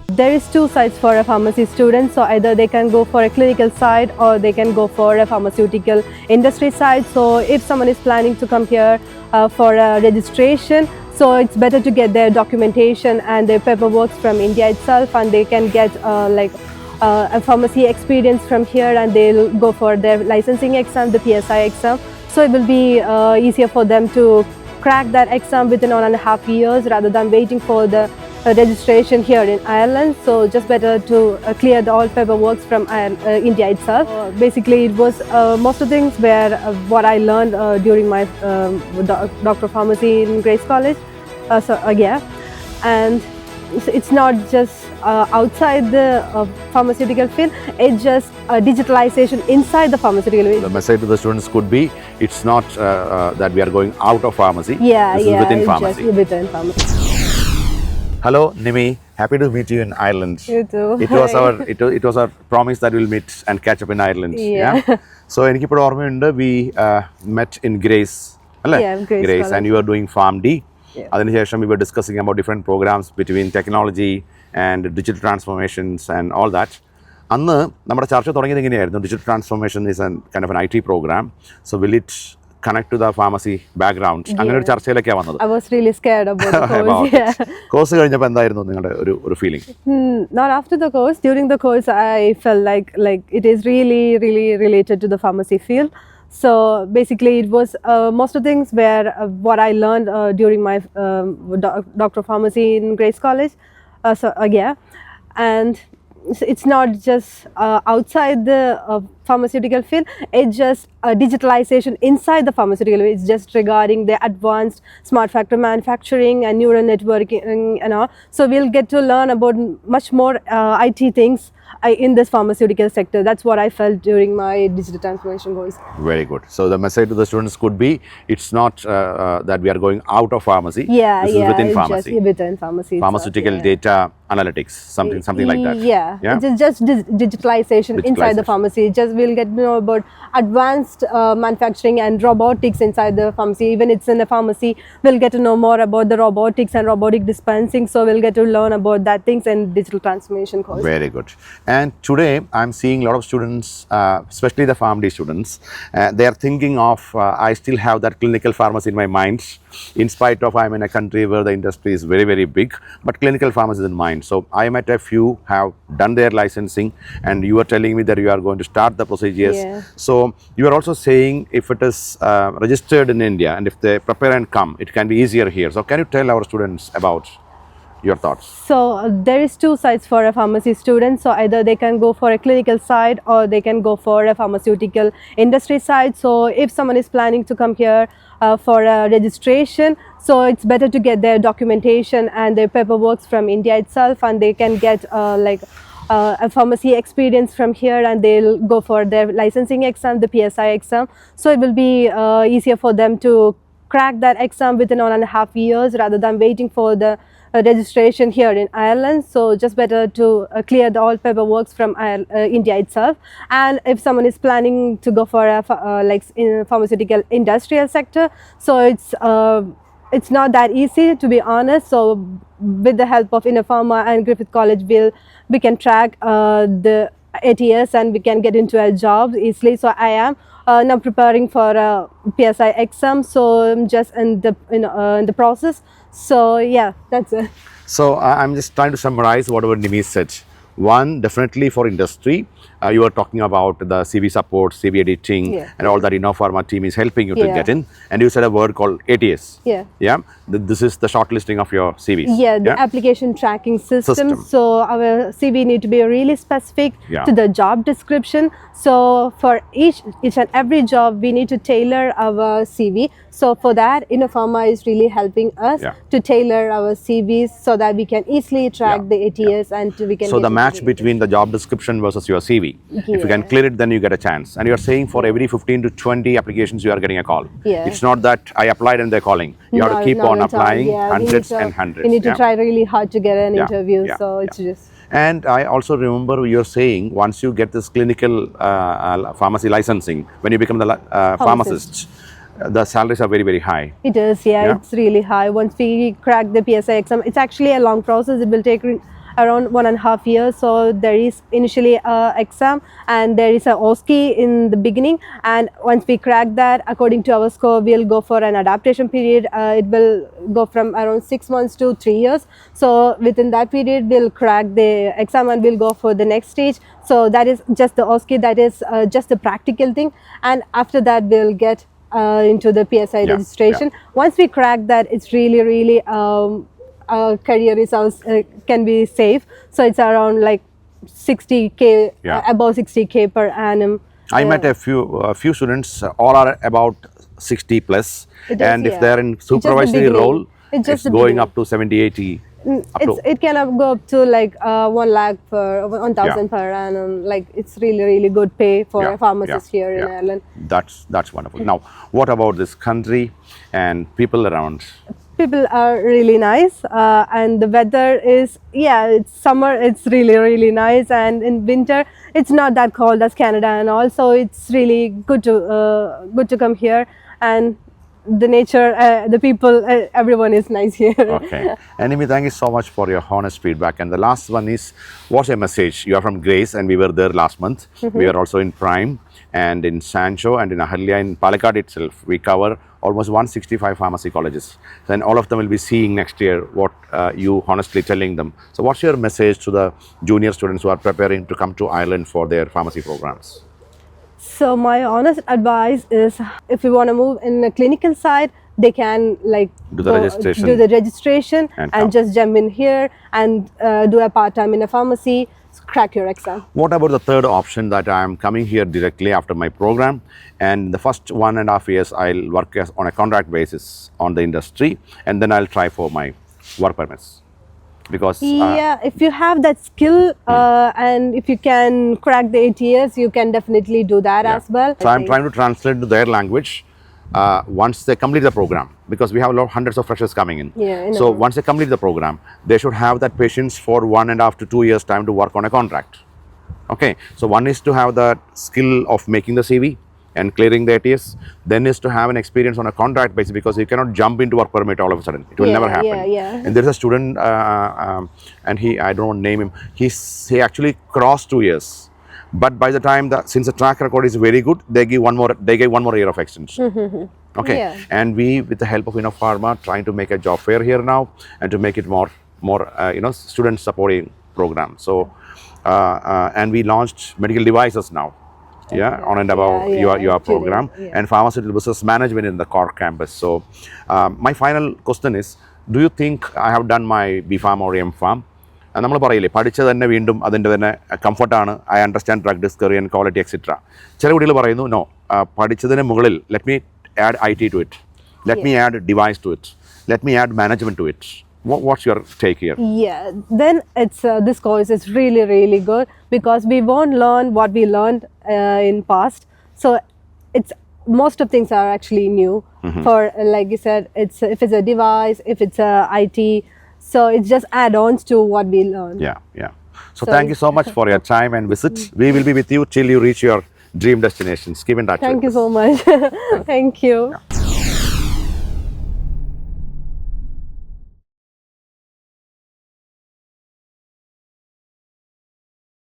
There is two sides for a pharmacy student, so either they can go for a clinical side or they can go for a pharmaceutical industry side. So if someone is planning to come here for a registration, so it's better to get their documentation and their paperwork from India itself, and they can get a pharmacy experience from here, and they'll go for their licensing exam, the PSI exam. So it will be easier for them to crack that exam within 1.5 years rather than waiting for the registration here in Ireland. So just better to clear all paperwork from India itself. Basically, it was most of the things were what I learned during my Doctor of Pharmacy in Grace College. And it's not just outside the pharmaceutical field, it's just digitalization inside the pharmaceutical field. The message to the students could be, it's not that we are going out of pharmacy, this is within pharmacy. Just within pharmacy. Hello Nimi, happy to meet you in Ireland. You too. It was our promise that we'll meet and catch up in Ireland. Yeah. So എനിക്കിപ്പോൾ ഓർമ്മയുണ്ട്, we met in Grace, Grace, and you were doing Pharm D. അതിനുശേഷം we were discussing about different programs between technology and digital transformations and all that. അന്ന് നമ്മുടെ ചർച്ച തുടങ്ങിയത് എങ്ങനെയായിരുന്നു? Digital transformation is kind of an IT program. So will it connect to the pharmacy background? അങ്ങനെ ഒരു ചർച്ചയിലേക്കാണ് വന്നത്. I was really scared about the course. Course കഴിഞ്ഞപ്പോൾ എന്തായിരുന്നു നിങ്ങളുടെ ഒരു feeling? Not after the course. During the course, I felt like it is really related to the pharmacy field. So basically, it was most of the things were what I learned during my Doctor of Pharmacy in Grace College. And it's not just outside the pharmaceutical field, it's just digitalization inside the pharmaceutical field. It's just regarding the advanced smart factory manufacturing and neural networking and all. So we'll get to learn about much more IT things in this pharmaceutical sector. That's what I felt during my digital transformation course. Very good. So the message to the students could be, it's not that we are going out of pharmacy, this is within pharmacy. Just within pharmacy. Pharmaceutical data analytics, something like that. Yeah. It's just digitalization inside the pharmacy. Just we'll get to know about advanced manufacturing and robotics inside the pharmacy. Even it's in a pharmacy, we'll get to know more about the robotics and robotic dispensing. So we'll get to learn about that things and digital transformation course. Very good. And today I'm seeing a lot of students, especially the Pharm D students, they are thinking of, I still have that clinical pharmacy in my mind, in spite of I'm in a country where the industry is very big, but clinical pharmacy is in mind. So I met a few have done their licensing, and you were telling me that you are going to start the procedures. So you are also saying if it is registered in India and if they prepare and come, it can be easier here. So can you tell our students about your thoughts? So there is two sides for a pharmacy student. So either they can go for a clinical side or they can go for a pharmaceutical industry side. So if someone is planning to come here for a registration, so it's better to get their documentation and their paperwork from India itself, and they can get a pharmacy experience from here, and they'll go for their licensing exam, the PSI exam. So it will be easier for them to crack that exam within 1.5 years rather than waiting for the registration here in Ireland. So just better to clear all paperwork from India itself. And if someone is planning to go for a in pharmaceutical industrial sector, so it's not that easy, to be honest. So with the help of Pharma and Griffith College, we can track the ATS and we can get into a job easily. So I am now preparing for a PSI exam, so I'm just in the process. So yeah, that's it. So I'm just trying to summarize whatever Nimi said. One, definitely for industry, you were talking about the CV support, CV editing, and all that Pharma team is helping you to get in. And you said a word called ATS. This is the shortlisting of your CVs. The application tracking system. So our CV need to be really specific to the job description. So for each and every job, we need to tailor our CV. So for that, Pharma is really helping us to tailor our CVs so that we can easily track the ATS and we can. So the match between the job description versus your CV. If you can clear it, then you get a chance. And you are saying for every 15 to 20 applications, you are getting a call. It's not that I applied and they're calling. You have to keep on applying hundreds and hundreds. You need to try really hard to get an interview. So it's just. And I also remember you're saying once you get this clinical pharmacy licensing, when you become the pharmacist, the salaries are very high. It is, it's really high. Once we crack the PSI exam, it's actually a long process. It will take around 1.5 years. So there is initially a exam and there is a OSCE in the beginning, and once we crack that, according to our score, we'll go for an adaptation period. It will go from around 6 months to 3 years. So within that period, we'll crack the exam and we'll go for the next stage. So that is just the OSCE, that is just the practical thing, and after that we'll get into the PSI registration. Once we crack that, it's really career results can be safe. So it's around like 60k, above 60k per annum. I met a few students, all are about 60 plus, and if they're in supervisory role, it's going up to 70, 80. It can go up to like 1 lakh per 1,000 per annum. Like it's really good pay for a pharmacist here in Ireland. That's wonderful. Now, what about this country and people around? People are really nice, and the weather is, it's summer, it's really nice, and in winter it's not that cold as Canada and all, so it's really good to come here. And the nature, the people, everyone is nice here. Okay. Anyway, thank you so much for your honest feedback. And the last one is, what's your message? You are from Grace, and we were there last month. We are also in Prime and in Sancho and in Ahalya in Palakkad itself. We cover almost 165 pharmacy colleges. Then all of them will be seeing next year what you honestly telling them. So what's your message to the junior students who are preparing to come to Ireland for their pharmacy programs? So my honest advice is, if you want to move in the clinical side, they can like do the registration and just jump in here and do a part-time in a pharmacy, crack your exam. What about the third option, that I am coming here directly after my program, and the first 1.5 years I'll work on a contract basis on the industry, and then I'll try for my work permits? Because if you have that skill and if you can crack the 8 years, you can definitely do that as well. So I'm trying to translate to their language once they complete the program, because we have hundreds of freshers coming in. So once they complete the program, they should have that patience for 1.5 to 2 years time to work on a contract. Okay, so one is to have the skill of making the CV and clearing the ATS, then is to have an experience on a contract basis, because you cannot jump into work permit all of a sudden. It will never happen. And there's a student, and I don't want to name him, he actually crossed 2 years. But by the time, since the track record is very good, they gave one more year of extension. Okay, and we, with the help of Pharma, trying to make a job fair here now and to make it more student supporting program. So, and we launched medical devices now. On and above your program, and pharmaceutical business management in the core campus. So my final question is, do you think I have done my B.Pharm or M.Pharm? And നമ്മൾ പറയില്ലേ, പഠിച്ചത് തന്നെ വീണ്ടും അതിൻ്റെ തന്നെ കംഫർട്ടാണ്, I understand drug discovery and quality etcetera. ചില കുട്ടികൾ പറയുന്നു, നോ, പഠിച്ചതിന് മുകളിൽ let me add IT to it, let me add device to it, let me add management to it. What's your take here? Then it's this course is really good, because we won't learn what we learned in past. So it's most of things are actually new. For like you said, it's if it's a device, if it's a IT, so it's just add-ons to what we learned. So thank you so much for your time and visit. We will be with you till you reach your dream destinations. Keep in touch. Thank you so much. Thank you.